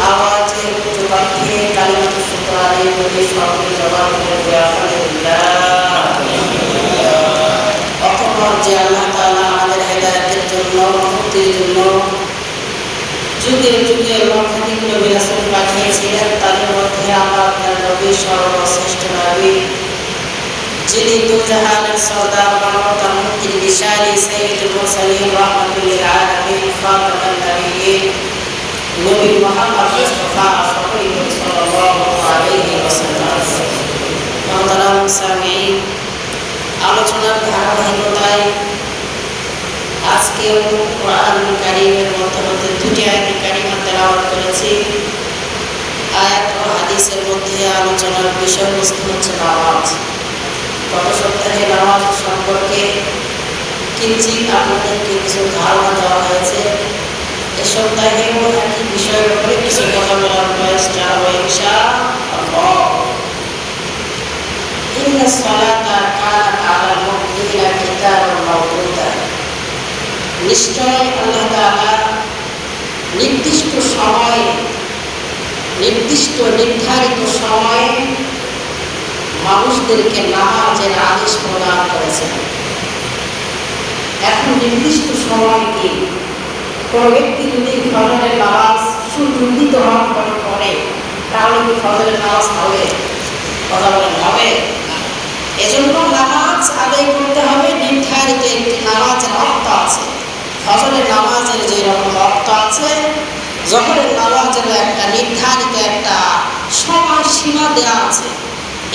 আওয়াজে উচ্চ পাঠিয়ে কালিমাতুর আলাইহি সকল জবাব করে আলহামদুলিল্লাহ। অতঃপর যে আল্লাহ তাআলা আমাদের হেদায়েতের জন্য, মুক্তির জন্য যুগে যুগে লক্ষাধিক নবী রাসূল পাঠিয়েছিলেন, তাদের মধ্যে আমার আপনার নবী সর্বশ্রেষ্ঠ নবী, যিনি দুজাহানের সরদার, মানবতার মুক্তির দিশারি, সাইয়্যিদুল মুরসালিন, রাহমাতুল লিল আলামিন, খাতামুন নবিয়্যিন, নবী মুহাম্মদ মুস্তাফা সাল্লাল্লাহু আলাইহি ওয়াসাল্লাম। মুহতারাম সামিঈন, আলোচনার ধারাবাহিকতায় আজকে কোরআনুল কারীমের মধ্যে দুটি আয়াত কারিমা তেলাওয়াত করেছি। আয়াত ও হাদিসের মধ্যে আলোচনার বিষয়বস্তু হচ্ছে নামাজ। গত সপ্তাহে নামাজ সম্পর্কে কিঞ্চিৎ আপনাদেরকে কিছু ধারণা দেওয়া হয়েছে। এ সপ্তাহেও একই বিষয়ের উপরে কিছু কথা বলার প্রয়াস চালাবো ইনশাআল্লাহ। ইন্না সালাতা কানাত আলাল মুমিনিনা কিতাবান মাওকুতা। নিশ্চয় আল্লাহ তাআলা নির্দিষ্ট নির্ধারিত সময়ে মানুষদেরকে নামাজের আদেশ প্রদান করেছেন। এখন নির্দিষ্ট সময় কি? কোনো ব্যক্তি যদি ফজরের নামাজ সুনির্দিষ্ট হওয়ার পরে পড়ে, তাহলে কি ফজরের নামাজ হবে? কথা বলেন, হবে? এজন্য নামাজ আদায় করতে হবে। নির্ধারিত একটি নামাজের অর্থ আছে। ফজরের নামাজের যে রকম অর্থ আছে, জোহরের নামাজের একটা নির্ধারিত একটা সময়সীমা দেওয়া আছে।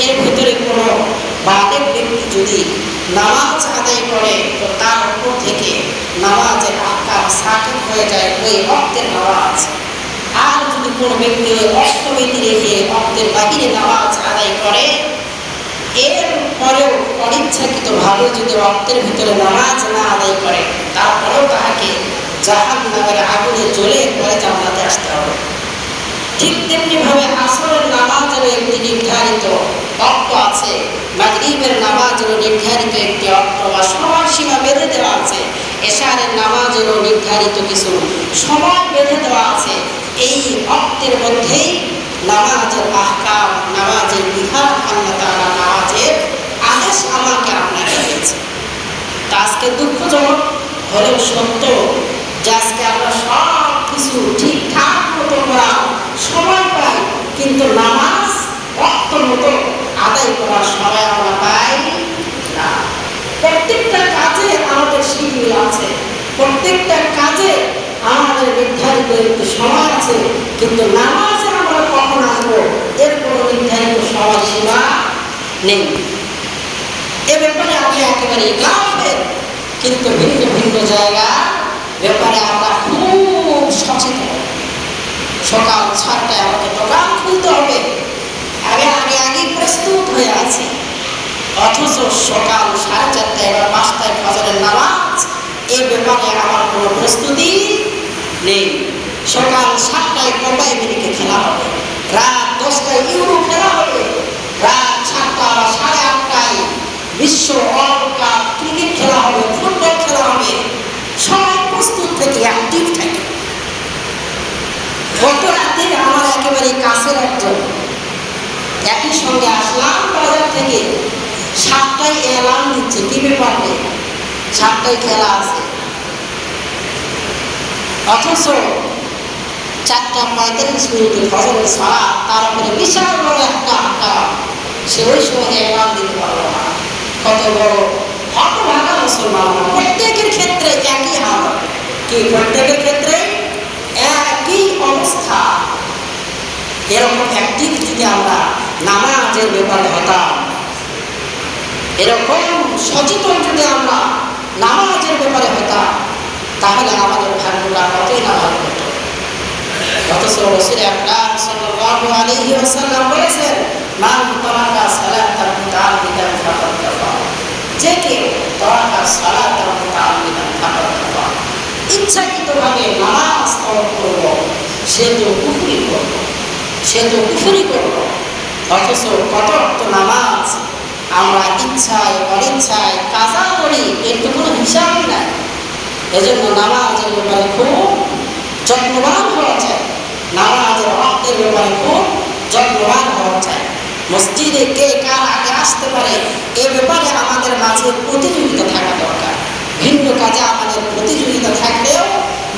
এর ভিতরে কোনো বালেগ ব্যক্তি যদি নামাজ আদায় করে, তো তার উপর থেকে নামাজের আহকাম সাকিব হয়ে যায় ওই ওয়াক্তের নামাজ। আর যদি কোনো ব্যক্তি ওই অষ্টমিতি রেখে ওয়াক্তের বাহিরে নামাজ আদায় করে, এর পরেও অনিচ্ছাকৃতভাবে যদি ওয়াক্তের ভিতরে নামাজ না আদায় করে, তারপরেও তাহাকে জাহান্নামের আগুনে জ্বলে পরে জান্নাতে আসতে হবে। ঠিক তেমনিভাবে আসরের নামাজেরও একটি নির্ধারিত অর্থ আছে, মাগরিবের নামাজেরও নির্ধারিত একটি অর্থ বা সময়সীমা বেঁধে দেওয়া আছে, এশারের নামাজেরও নির্ধারিত কিছু সময় বেঁধে দেওয়া আছে। এই অর্থের মধ্যেই নামাজের আহকাম, নামাজের বিধান, আল্লাহ তাআলা নামাজের আদেশ আমাকে আপনাকে দিয়েছে। তা আজকে দুঃখজনক হলেও সত্য যে আজকে আমরা সব কিছু ঠিকঠাক মতো করার সময় পাই, কিন্তু নামাজ অর্থ মতো আদায় করার সময় আমরা পাই না। প্রত্যেকটা কাজে আমাদের শিডিউল আছে, প্রত্যেকটা কাজে আমাদের নির্ধারিত একটি সময় আছে, কিন্তু নামাজে আমরা কখন আসবো এর কোনো নির্ধারিত সময়সীমা নেই। এ ব্যাপারে আমি একেবারে গাফেল, কিন্তু ভিন্ন ভিন্ন জায়গা ব্যাপারে আমরা খুব সচেতন। সকাল 6টায় আমাকে দোকান খুলতে হবে, আমি আগে প্রস্তুত হয়ে আছি, অথচ সকাল 4:30 বা 5টায় ফজরের নামাজ, এই ব্যাপারে আমার কোনো প্রস্তুতি নেই। সকাল 7টায় কোপাই আমেরিকা খেলা হবে, রাত 10টায় ইউরো খেলা হবে, রাত 7টা বা 8:30টায় বিশ্ব ওয়ার্ল্ড কাপ ক্রিকেট খেলা হবে, ফুটবল খেলা হবে। সবাই প্রস্তুত থেকে অ্যাক্টিভ থাকে। গত রাতে আমার একেবারে কাছের একজন, একই সঙ্গে আসলাম বাজার থেকে, 7টায় অ্যালার্ম দিচ্ছে টিভি পারবে, 7টায় খেলা আছে, অথচ 4:45 ফজরের সালাত, তার উপরে বিশাল বড় একটা আহকাম, সে ওই সময় অ্যালার্ম দিতে পারলো না। কত বড় হতভাগা মুসলমান! প্রত্যেকের ক্ষেত্রে একই হাল, কি প্রত্যেকের ক্ষেত্রে একই অবস্থা। এরকম অ্যাক্টিভ যদি আমরা নামাজের ব্যাপারে হতাম, এরকম সচেতন যদি আমরা নামাজের ব্যাপারে হতাম, তাহলে আমাদের ভাগ্যটা কতই না ভালো হতো। অথচ রাসূল আকরাম সাল্লাল্লাহু আলাইহি ওয়াসাল্লাম বলেছেন, মান তারাকা সালাতান মুতাআম্মিদান ফাকাদ কাফার। যে কেউ তারাকা সালাতান মুতাআম্মিদান ফাকাদ কাফার, ইচ্ছাকৃতভাবে নামাজ ত্যাগ করল, সে তো কুফরি করল। অথচ কত নামাজ আমরা ইচ্ছায় অনিচ্ছায় কাজা করি, এর তো কোনো হিসাবই নাই। এজন্য নামাজের ব্যাপারে খুব যত্নবান হওয়া যায়, নামাজের অর্থের ব্যাপারে খুব যত্নবান হওয়া চাই। মসজিদে কে কার আগে আসতে পারে এ ব্যাপারে আমাদের মাঝে প্রতিযোগিতা থাকা দরকার। ভিন্ন কাজে আমাদের প্রতিযোগিতা থাকলেও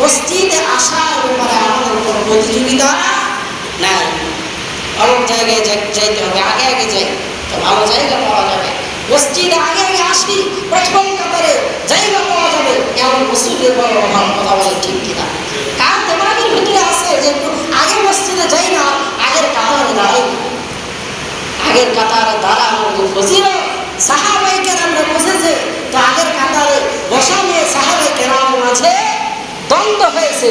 মসজিদে আসার ব্যাপারে আমাদের কোনো প্রতিযোগিতা নাই। অনেক জায়গায় যাইতে হবে, আগে আগে যাই তো ভালো জায়গা পাওয়া যাবে। মসজিদে আগে আগে আসি, প্রথম কাতারে জায়গা পাওয়া যাবে, এমন মসজিদের বড় অভাব, কথা বলে ঠিক কিনা? কার দেমাগের ভিতরে আছে যে আগে মসজিদে যাই না, আগের কাতারে দাঁড়াই, আগের কাতারে দাঁড়ানোর যে ফজিলত সাহাবায়ে কেরামরা বুঝেছে। তো আগের কাতারে বসা নিয়ে সাহাবায়ে কেরামের মাঝে দ্বন্দ্ব হয়েছে।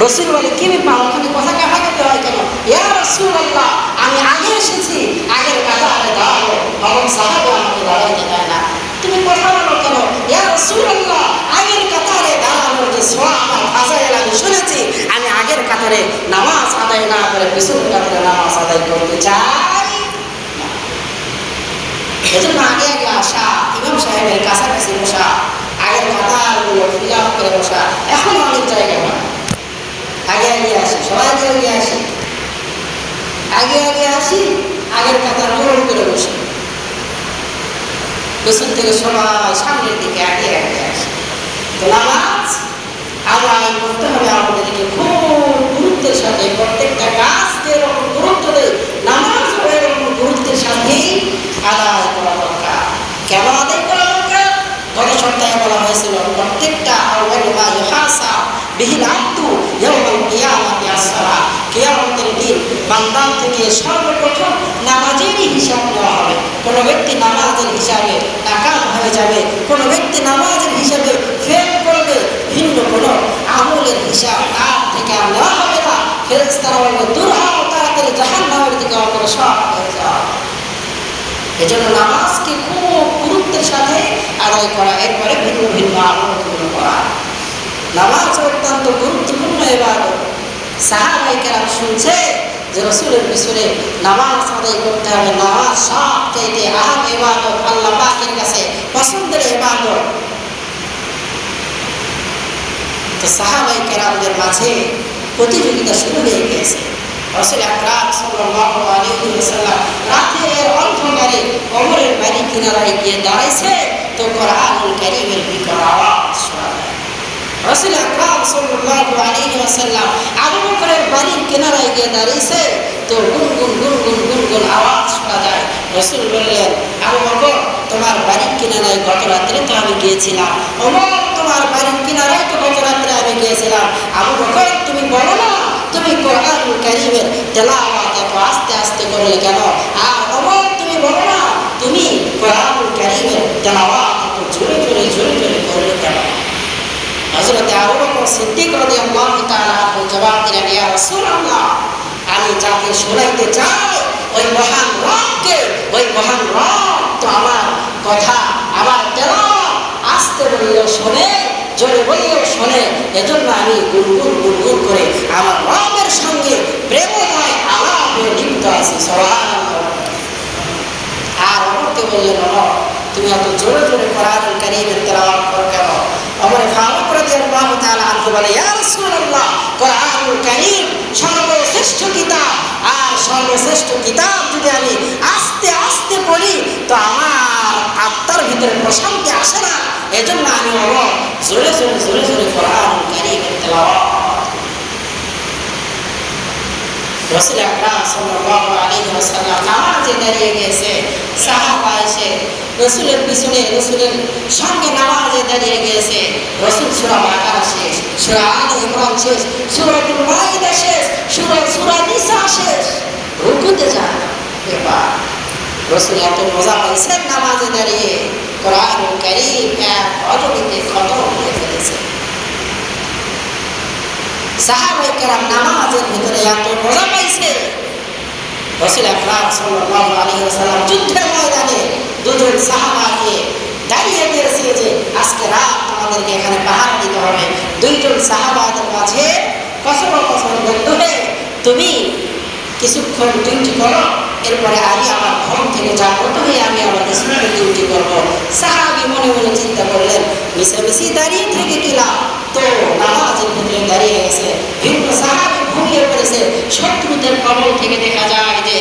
রাসূল বলে, কি ব্যাপার, ওখানে কথা কাটাকাটি হয় কেন? ইয়া রাসূলুল্লাহ, আমি আগে এসেছি, আগের কাতারে দাঁড়াবো, আমার সাহাবা আমাকে দাঁড়াইতে দেয় না, তুমি কথা বলো কেন? ইয়া রাসূলুল্লাহ, আগের কাতারে দাঁড়ানোর যে সওয়াব আর ফাজাইল আমি শুনেছি, আমি আগের কাতারে নামাজ আদায় না করে পিছনের কাতারে নামাজ আদায় করতে চাই। এজন্য আগে আগে আসা, ইমাম সাহেবের কাছাকাছি বসা, আগের কাতারগুলো ফিল আপ করে বসা। এখন অনেক জায়গা হয় আগে আগে আসি, সবাই আগে আগে আসি, আগে আগে আসি, আগের কাতার পূরণ করে বসি, পেছন থেকে সবাই সামনের দিকে আগে আগে আসি। তো নামাজ আদায় করতে হবে আমাদেরকে খুব গুরুত্বের সাথে। প্রত্যেকটা কাজকে এরকম গুরুত্ব দেয়, নামাজ এরকম গুরুত্বের সাথেই আদায় করা দরকার। কেন আদায় করা দরকার? গত সপ্তাহে বলা হয়েছিল প্রত্যেকটা কিয়ামতের দিন বান্দার থেকে সর্বপ্রথম নামাজেরই হিসাব নেওয়া হবে। কোনো ব্যক্তি নামাজের হিসাবে নাকাম হয়ে যাবে, কোনো ব্যক্তি নামাজের হিসাবে ফেল করবে, ভিন্ন কোনো আমলের হিসাব তার থেকে আর নেওয়া হবে না। ফেরেশতারা বলবে, দূর হও, তাড়াতাড়ি জাহান্নামের দিকে অগ্রসর হয়ে যাও। এজন্য নামাজকে খুব গুরুত্বের সাথে আদায় করা, এরপরে ভিন্ন ভিন্ন আমলগুলো করা। নামাজ অত্যন্ত গুরুত্বপূর্ণ ইবাদত। সাহাবায়ে কেরাম শুনছে যে রাসূলের পিছনে নামাজ আদায় করতে হবে, নামাজ সবচেয়ে আহাম ইবাদত, আল্লাহ পাকের কাছে পছন্দের ইবাদত। তো সাহাবায়ে কেরামদের মাঝে প্রতিযোগিতা শুরু হয়ে গেছে। রাসূল আকরাম সাল্লাল্লাহু আলাইহি ওয়াসাল্লাম রাতের অন্ধকারে ওমরের বাড়ি কিনারায় গিয়ে দাঁড়াইছে। তো কোরআনুল কারীমের বিকট আওয়াজ শোনা যায়। রাসূল আকরাম সাল্লাল্লাহু আলাইহি ওয়াসাল্লাম আবু বকরের বাড়ির কিনারায় গিয়ে দাঁড়াইছে। তো গুনগুন গুনগুন গুনগুন আওয়াজ শোনা যায়। রাসূল বললেন, আবু বকর, তোমার বাড়ির কিনারায় গত রাত্রে তো আমি গিয়েছিলাম। ওমর, তোমার বাড়ির কিনারায় তো গত রাত্রে আমি গিয়েছিলাম। আবু বকর, তুমি বলো না তুমি কোরআনুল কারীমের তেলাওয়াত এত আস্তে আস্তে করলে কেন? আর ওমর, তুমি বলো না তুমি কোরআনুল কারীমের তেলাওয়াত এত জোরে জোরে জোরে জোরে করলে কেন? হযরত আবু বকর সিদ্দিক রাদিয়াল্লাহু তাআলা জবাব দিলেন, ইয়া রাসূলুল্লাহ, আমি যাকে শোনাইতে চাই ওই মহান রবকে, ওই মহান রব তো আমার কথা, আমার তেলাওয়াত আস্তে বললেও শোনে, জোরে বললেও শোনে। এজন্য আমি গুনগুন গুনগুন করে আমার রবের সঙ্গে প্রেমময় আলাপে লিপ্ত আছি। সুবহানাল্লাহ। আর ওমরকে বললেন, ওমর, তুমি এত জোরে জোরে কোরআনুল কারীমের তেলাওয়াত করো কেন? ওমর ফারুক রাদিয়াল্লাহু তাআলা আনহু বলে, ইয়া রাসূলুল্লাহ, কোরআনুল কারীম সর্বশ্রেষ্ঠ কিতাব, আর সর্বশ্রেষ্ঠ কিতাব যদি আমি আস্তে আস্তে পড়ি তো আমার আত্মার ভিতরে প্রশান্তি আসে না। এজন্য আমি ওমর জোরে জোরে জোরে জোরে কোরআনুল কারীমের তেলাওয়াত। রাসূল আকরাম সাল্লাল্লাহু আলাইহি ওয়াসাল্লাম নামাজে দাঁড়িয়ে গেছে। সাহাবা এসে রাসূলের পিছনে, রাসূলের সঙ্গে নামাজে দাঁড়িয়ে গেছে। রাসূল সূরা বাকারা শেষ, সূরা আলে ইমরান শেষ, সূরাতুল মাইদা শেষ, সূরা নিসা শেষ, রুকুতে যায় না। এবার রাসূল এত মজা পাইছেন নামাজে দাঁড়িয়ে, কোরআনুল কারীম এক অজমিতে খতম করে ফেলেছে। সাহাবায়ে কেরাম নামাজের ভিতরে এত মজা পাইছে। রাসূল আকরাম সাল্লাল্লাহু আলাইহি ওয়াসাল্লাম যুদ্ধের ময়দানে দুজন সাহাবাকে দাঁড়িয়ে দিয়েছে যে আজকে রাত তোমাদেরকে এখানে পাহারা দিতে হবে। দুইজন সাহাবাদের মাঝে কথোপকথন বন্ধ হয়ে, তুমি কিছুক্ষণ ডিউটি করো, এরপরে আমি আমার ঘর থেকে জাগ্রত হয়ে আমি আমার ইসলামের ডিউটি করবো। সাহাবী মনে মনে চিন্তা করলেন, মিশামিশি দাঁড়িয়ে থেকে কি লাভ? তো নামাজের ভিতরে দাঁড়িয়ে গেছে। ভিন্ন সাহাবী ঘুমিয়ে পড়েছে। শত্রুদের কবল থেকে দেখা যায় যে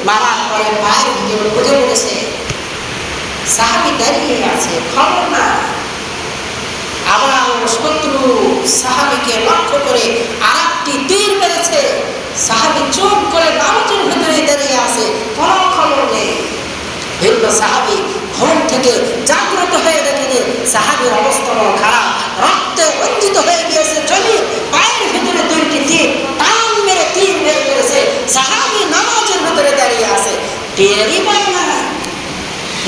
মারার পরে পায়ের ভিতরে বুঝে পড়েছে, সাহাবী দাঁড়িয়ে আছে, খবর না। আবার শত্রু সাহাবীকে লক্ষ্য করে আরেকটি তীর মেরেছে। সাহাবী চুপ করে নামাজের ভিতরে দাঁড়িয়ে আছে, কোনো খবর নেই। ভিন্ন সাহাবী ঘুম থেকে জাগ্রত হয়ে দেখে যে সাহাবীর অবস্থা বড় খারাপ, রক্তে রঞ্জিত হয়ে গিয়েছে, চলি পায়ের ভিতরে দুইটি তীর টান মেরে তীর বের করেছে। সাহাবী নামাজের ভিতরে দাঁড়িয়ে আছে, টেরই পায় না।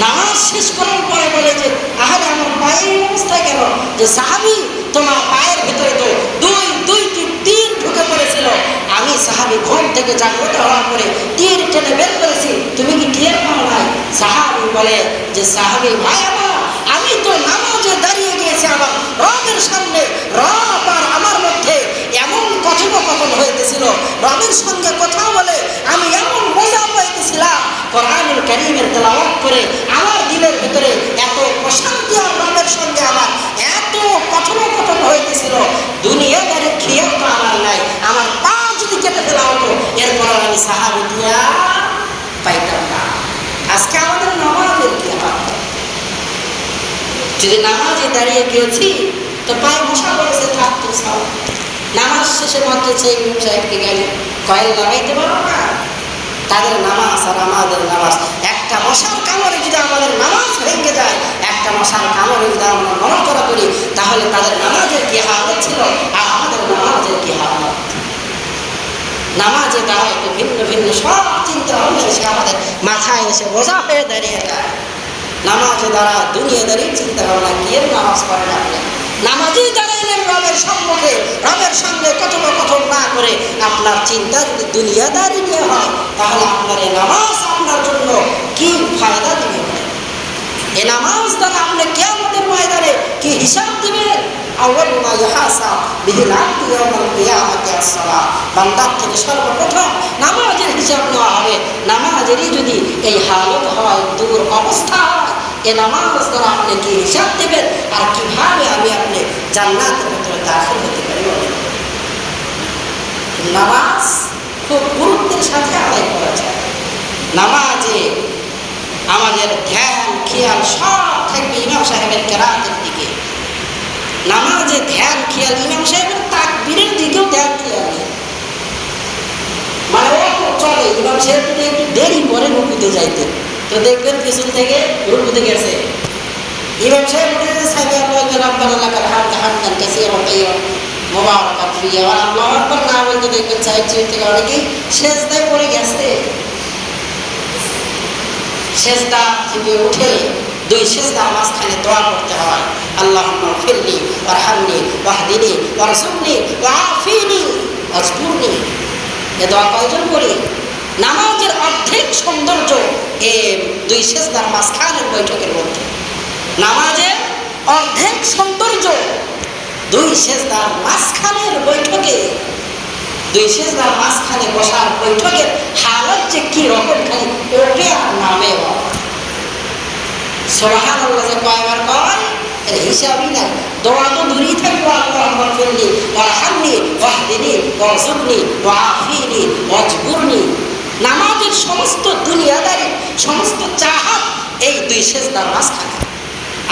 নামাজ শেষ করার পরে বলে যে আহারে আমার পায়ের অবস্থা কেন? যে সাহাবী তোমার পায়ের ভিতরে তো দুইটি তীর ঢুকে পড়েছিল, আমি সাহাবী ঘুম থেকে জাগ্রত হওয়ার পরে তীর টেনে বের করেছি, তুমি কি টের পাও নাই? সাহাবী বলে যে সাহাবী ভাই আমার, আমি তো নামাজে দাঁড়িয়ে গিয়েছি, আমার রবের সামনে রব আর আমার মধ্যে এমন কথোপকথন হইতেছিল, রবের সঙ্গে কথা বলে আমি এমন মজা পাইতেছিলাম, কোরআনুল কারীমের তেলাওয়াত করে আমার দিলের ভিতরে এত প্রশান্তি, আর রবের সঙ্গে আমার এত কথোপকথন হইতেছিল, দুনিয়াদারের খেয়াল তো আমার নাই, আমার পা যদি কেটে ফেলা হতো এরপর আমি সাহাবী দিয়া পাইতাম না। আজকে আমাদের নামাজের কি হয়? যদি নামাজে দাঁড়িয়ে গিয়েছি তো পায়ে মশা পড়েছে, থাকতো সব। নামাজ শেষে মাত্র সেই সাহেবকে গেলে কয়েল লাগাইতে পারো না। তাদের নামাজ আর আমাদের নামাজ, একটা মশার কামড়ে যদি আমাদের নামাজ ভেঙে যায়, একটা মশার কামড়ে যদি আমরা নড়াচড়া করি, তাহলে তাদের নামাজের কি হালত ছিল আর আমাদের নামাজের কি হালত। নামাজে দাঁড়ায় তো ভিন্ন ভিন্ন সব চিন্তা ভাবনা এসে আমাদের মাথায় এসে বোঝা হয়ে দাঁড়িয়ে যায়। নামাজে দাঁড়ায় দুনিয়াদারির চিন্তা ভাবনা, কি এর নামাজ পড়ে না? নামাজেই দাঁড়াইলেন রবের সম্মুখে, রবের সঙ্গে কথোপকথন না করে আপনার চিন্তা যদি দুনিয়াদারি নিয়ে হয়, তাহলে আপনার এই নামাজ আপনার জন্য কি ফায়দা দিবে? এই নামাজ দ্বারা আপনি কিয়ামতের ময়দানে কি হিসাব দিবেন? আউয়ালু মা ইউহাসাব বিহিল আবদু ইয়াউমাল কিয়ামাতি আস-সালাহ। বান্দার থেকে সর্বপ্রথম নামাজের হিসাব নেওয়া হবে। নামাজেরই যদি এই হালত হয়, দূর অবস্থা হয়, এই নামাজ দ্বারা আপনি কি হিসাব দেবেন আর কিভাবে আমি আপনি জান্নাতের ভিতরে দাখিল হতে পারি? নামাজ খুব গুরুত্বের সাথে আদায় করা যায়। নামাজে আমাদের ধ্যান খেয়াল সব থাকবে ইমাম সাহেবের কেরাতের দিকে। নামাজে ধ্যান খেয়াল, ইমাম সাহেবের তাকবীরের দিকেও ধ্যান খেয়াল নেই। মানে ও চলে, ইমাম সাহেব যদি একটু দেরি করে রুকুতে যাইতে, তো দেখবেন পিছন থেকে রুকুতে গেছে, ইমাম সাহেব উঠে সাইবে রাব্বানা লাকাল হামদু হামদান কাসীরান তাইয়্যিবান মুবারাকান ফিহি, আর আল্লাহু আকবার না বলতে দেখবেন সাইড থেকে অনেকেই সেজদায় পড়ে গেছে। সেজদা থেকে উঠে দুই সেজদার মাঝখানে দোয়া করতে হয়, আল্লাহুম্মা ফিরলি ওয়ারহামনি ওয়াহদিনি ওয়ারযুকনি ওয়াআফিনি ওয়াজবুরনি। এ দোয়া কয়জন করি? নামাজের অর্ধেক সৌন্দর্য এই দুই সেজদার মাঝখানের বৈঠকের মধ্যে। নামাজের অর্ধেক সৌন্দর্য দুই সেজদার মাঝখানের বৈঠকে। দুই সেজদার মাঝখানে বসার বৈঠকের হালত যে কি রকম, খালি ওঠে আর নামে। সুবহানাল্লাহ যে কয়বার কয় এর হিসাবই নাই। দোয়া তো দূরেই থাকবো, আল্লাহুম্মা ফিরলি ওয়ারহামনি ওয়াহদিনি ওয়ারযুকনি ওয়াআফিনি ওয়াজবুরনি। নামাজের সমস্ত দুনিয়াদারি, সমস্ত চাহাত এই দুই সেজদার মাঝখানে।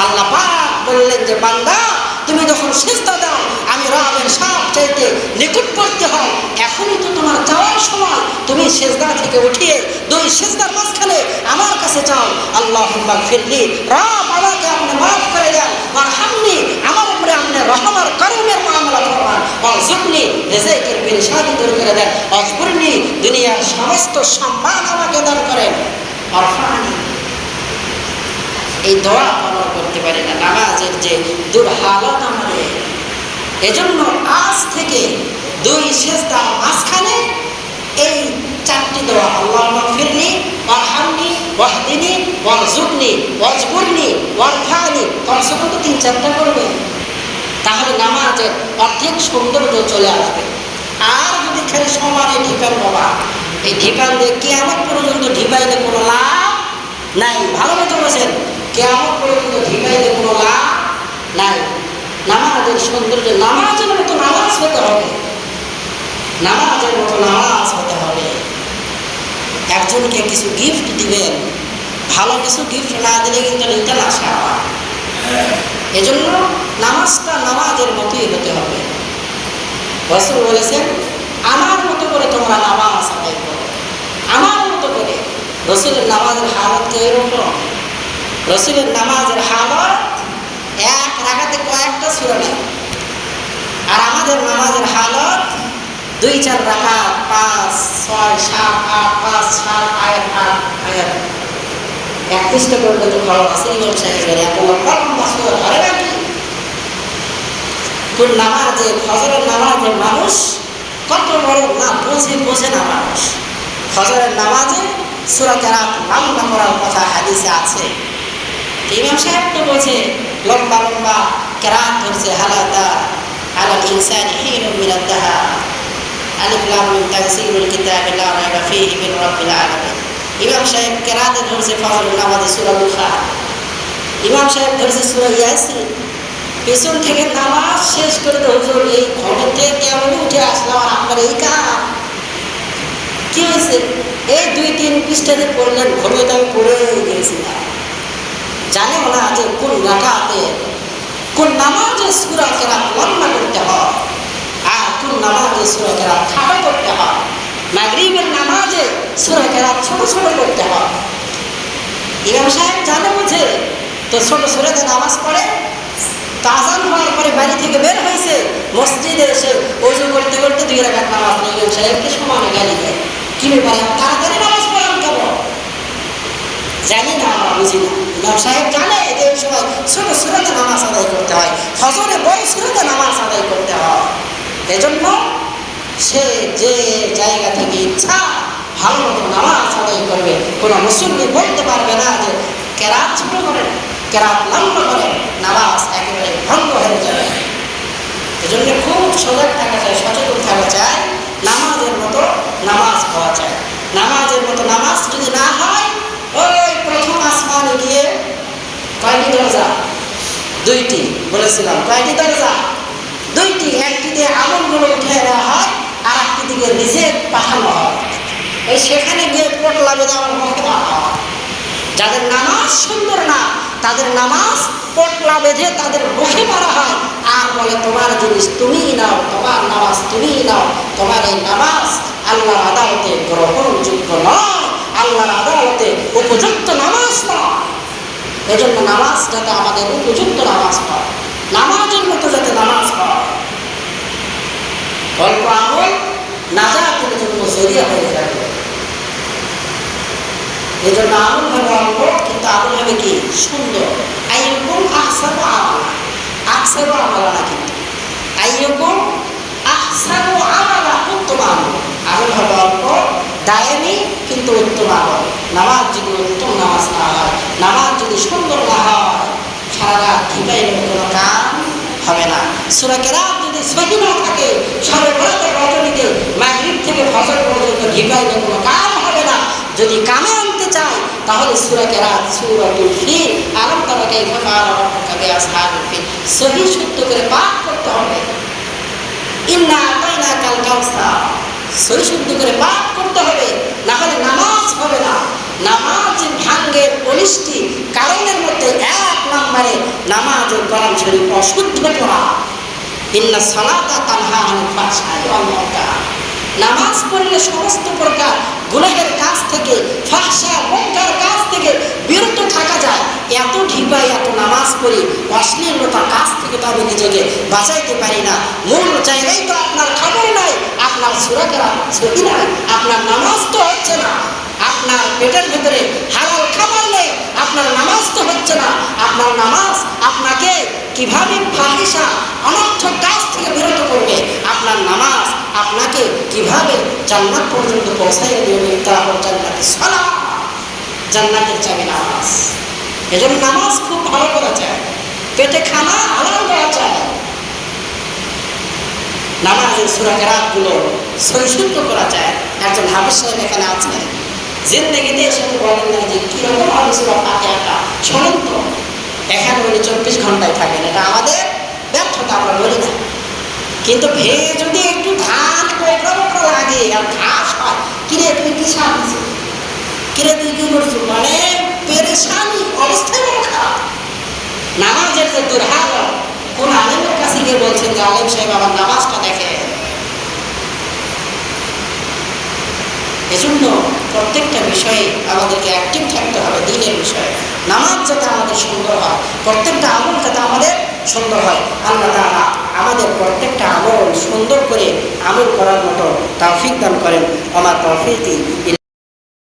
আল্লাহ পাক বললেন যে বান্দা তুমি যখন সেজদা দাও, আমি রবের সব চাইতে নিকটবর্তী হও, এখনই তো তোমার যাওয়ার সময়, তুমি সেজদা থেকে উঠিয়ে দুই সেজদার মাঝখানে আমার কাছে যাও, আল্লাহুম্মা ফিরলি, রব আমাকে আপনি মাফ করে দেন, ওয়ারহামনি আমার উপরে আপনি রহম আর করমের মামলা ফরমান, ওয়ারযুকনি রিজকের পেরেশানি দূর করে দেন, ওয়াজবুরনি দুনিয়ার সমস্ত সম্মান আমাকে দান করেন, ওয়ারফানি। এই দোয়া আমরা করতে পারি না। নামাজের যে দুর্হালত আমাদের, এজন্য আজ থেকে দুই সেজদার মাঝখানে এই চারটি দোয়া, আল্লাহুম্মা ফিরলি ওয়ারহামনি ওয়াহদিনি ওয়ারযুকনি ওয়াজবুরনি ওয়ারফানি, কমসে কম তো 3-4টা করবে, তাহলে নামাজের অর্ধেক সৌন্দর্য চলে আসবে। আর যদি খালি সমানে ঢিপান, বাবা এই ঢিপান দিয়ে কিয়ামত পর্যন্ত ঢিপাইলে কোনো লাভ নাই। ভালো মতো বলছেন, কিয়ামত পর্যন্ত ঢিপাইলে কোনো লাভ নাই। নামাজের সৌন্দর্য, নামাজের মতো নামাজ হতে হবে, নামাজের মতো নামাজ হতে হবে। একজনকে কিছু গিফট দিবেন, ভালো কিছু গিফট না দিলে কিন্তু রিটার্ন আসে আমার। এজন্য নামাজটা নামাজের মতোই হতে হবে। রাসূল বলেছেন, আমার মতো করে তোমরা নামাজ আদায় করো, আমার মতো করে। রাসূলের নামাজের হালত এরকম, রাসূলের নামাজের হালত এক রাকাতে কয়েকটা সূরা নেই, আর আমাদের নামাজের হালত 2-4 রাকাত, 5, 6, 7, 8, 5, 7 আয়াত 8 আয়াত 31টা পর্যন্ত তো ভালো আছে। ইমাম সাহেবের এত লম্বা লম্বা সূরা ধরে নাকি? তোর নামাজে, ফজরের নামাজে মানুষ কত বড় না বোঝে না মানুষ। ফজরের নামাজে সূরা কেরাত লম্বা করার কথা হাদিসে আছে। ইমাম সাহেব তো বলছে লম্বা লম্বা কেরাত ধরছে, হালাতা আলাল ইনসানি হিনুম মিনাদ দাহার, আলিফ লাম মিম তানসিলুল কিতাবি লা রাইবা ফীহি মিন রাব্বিল আলামিন। ইমাম সাহেব কেরাতে ধরছে ফজরের নামাজে সূরা দুখা, ইমাম সাহেব ধরছে সূরা ইয়াসিন। পেছন থেকে নামাজ শেষ করে তো হুজুর এই ঘরেতে কেমন উঠে আসলাম, আর আপনার এই কাজ কি হয়েছে? এই 2-3 পৃষ্ঠাতে পড়লেন, ঘরে তো আমি পড়ে গিয়েছিলাম। জানেও না যে কোন রাকাতে কোন নামাজে সূরা কেরাত লম্বা করতে হয় আর কোন নামাজে সূরা কেরাত খাটো করতে হয়। মাগরিবের নামাজে সূরা কেরাত ছোট ছোট করতে হয়। ইমাম সাহেব জানে বুঝে তো ছোট ছোটতে নামাজ পড়ে। আযান হওয়ার পরে বাড়ি থেকে বের হয়েছে, মসজিদে এসে ওযু করতে করতে 2 রাকাত নামাজ পড়ে। ইমাম সাহেবকে সমানে গালি দেয়, কি ব্যাপারে তাড়াতাড়ি নামাজ পড়ান কেন? জানি না, আমরা বুঝি না। ইমাম সাহেব জানে যে এই সময় ছোট সূরাতে নামাজ আদায় করতে হয়, ফজরে বড় সূরাতে নামাজ আদায় করতে হয়। এজন্য সে যে জায়গা থেকে ইচ্ছা ভালো মতো নামাজ আদায় করবে। কোনো মুসল্লি বলতে পারবে না যে কেরাত ছোট করেন, কেরাত লম্বা করেন, নামাজ একেবারে ভঙ্গ হয়ে যাবে। এজন্য খুব সজাগ থাকা চাই, সচেতন থাকা চাই। নামাজের মতো নামাজ হওয়া চাই। নামাজের মতো নামাজ যদি না হয়, ওই প্রথম আসমানে গিয়ে কয়টি দরজা? 2টি বলেছিলাম। কয়টি দরজা? 2টি। একটি দিয়ে আমলগুলো উঠে নেওয়া হয়, আর একটি দিকে নিচে পাঠানো হয়। ওই সেখানে গিয়ে পোটলা বেঁধে আমার মুখে মারা হয়। যাদের নামাজ সুন্দর না, তাদের নামাজ পোটলা বেঁধে তাদের মুখে মারা হয়, আর বলে তোমার জিনিস তুমিই নাও, তোমার নামাজ তুমিই নাও। তোমার এই নামাজ আল্লাহর আদালতে গ্রহণযোগ্য নয়, আল্লাহর আদালতে উপযুক্ত নামাজ নয়। এজন্য নামাজ যাতে আমাদের উপযুক্ত নামাজ হয়, নামাজের মতো যাতে নামাজ হয়। অল্প আমল নাজাতের জন্য জরিয়া হয়ে যাবে। এজন্য আমল হবে অল্প, কিন্তু আমল হবে কি? সুন্দর। আইয়ুকুম আহসানু আমালা, আকসারু আমালা না, কিন্তু আইয়ুকুম আহসানু আমালা, উত্তম আমল। আমল হবে অল্প, দায়েমি, কিন্তু উত্তম আমল। নামাজ যদি উত্তম নামাজ না হয়, নামাজ যদি সুন্দর না হয়, সারা রাত ঘিপাইলে কোনো কাম হবে না। সূরা কেরাত যদি সহি না থাকে, সারা রাত রজনীতে মাগরিব থেকে ফজর পর্যন্ত ঘিপাইলে কোনো কাম হবে না। যদি কামে আনতে চাই তাহলে সূরা কেরাত, সূরাতুল ফিল, আলাম তারা কাইফা ফাআলা রাব্বুকা বিআসহাবিল ফিল সহি শুদ্ধ করে পাঠ করতে হবে। ইন্না আতাইনাকাল কাউসার সহি শুদ্ধ করে পাঠ করতে হবে, না হলে নামাজ হবে না। নামাজ ভাঙ্গের 19টি কারণের মধ্যে 1 নম্বরে নামাজের কোরআন শরীফ অশুদ্ধ করা। ইন্না সালাতা তানহা আনিল ফাহশাই ওয়াল মুনকার, নামাজ পড়লে সমস্ত প্রকার গুনাহের কাজ থেকে, ফাহশা মুনকার কাজ থেকে বিরত থাকা যায়। এত ঢিপাই, এত নামাজ পড়ি, অশ্লীলতার কাজ থেকে তো আমি নিজেকে বাঁচাইতে পারি না। মূল জায়গায় তো আপনার খবর নাই, আপনার সূরা কেরাত ছবি নাই, আপনার নামাজ তো হচ্ছে না, আপনার পেটের ভিতরে হালাল খাবার নেই, আপনার নামাজ তো হচ্ছে না। আপনার নামাজ আপনাকে কিভাবে ফাহিশা অনর্থক কাজ থেকে বিরত করবে, আপনার নামাজ আপনাকে কিভাবে জান্নাত পর্যন্ত পৌঁছাইয়ে দেবে। তারপর জান্নাতের সালাম, জান্নাতের চাবি নামাজ। এজন্য নামাজ খুব ভালো করা চায়, পেটে খানা হালাল দেওয়া চায়। নামাজের সূরা কেরাতগুলো সহিশুদ্ধ করা চায়। একজন হাফেজ সাহেব এখানে আছেন, জিন্দেগিতে এর সাথে বলেন না যে কীরকম হবে সূরা ফাতিহাটা, শোনেন তো। এখানে উনি 24 ঘন্টায় থাকেন, এটা আমাদের ব্যর্থতা, আমরা বলি না। কিন্তু ভেয়ে যদি একটু ধান কোকড়া লাগে আর ঘাস হয়, কিরে তুমি কি সার দিচ্ছ, কিরে তুই কি করছো, মানে পেরেশানি, অবস্থায় বড় খারাপ। নামাজের যে দুর্ভাগ্য, কোন আলেমের কাছে গিয়ে বলছেন যে আলেম সাহেব আমার নামাজটা দেখে। এজন্য প্রত্যেকটা বিষয়ে আমাদেরকে অ্যাক্টিভ থাকতে হবে দিনের বিষয়ে। নামাজ যাতে আমাদের সুন্দর হয়, প্রত্যেকটা আমল যাতে আমাদের সুন্দর হয়। আল্লাহ তাআলা আমাদের প্রত্যেকটা আমল সুন্দর করে আমল করার মতো তৌফিক দান করেন। ওমা তৌফিকি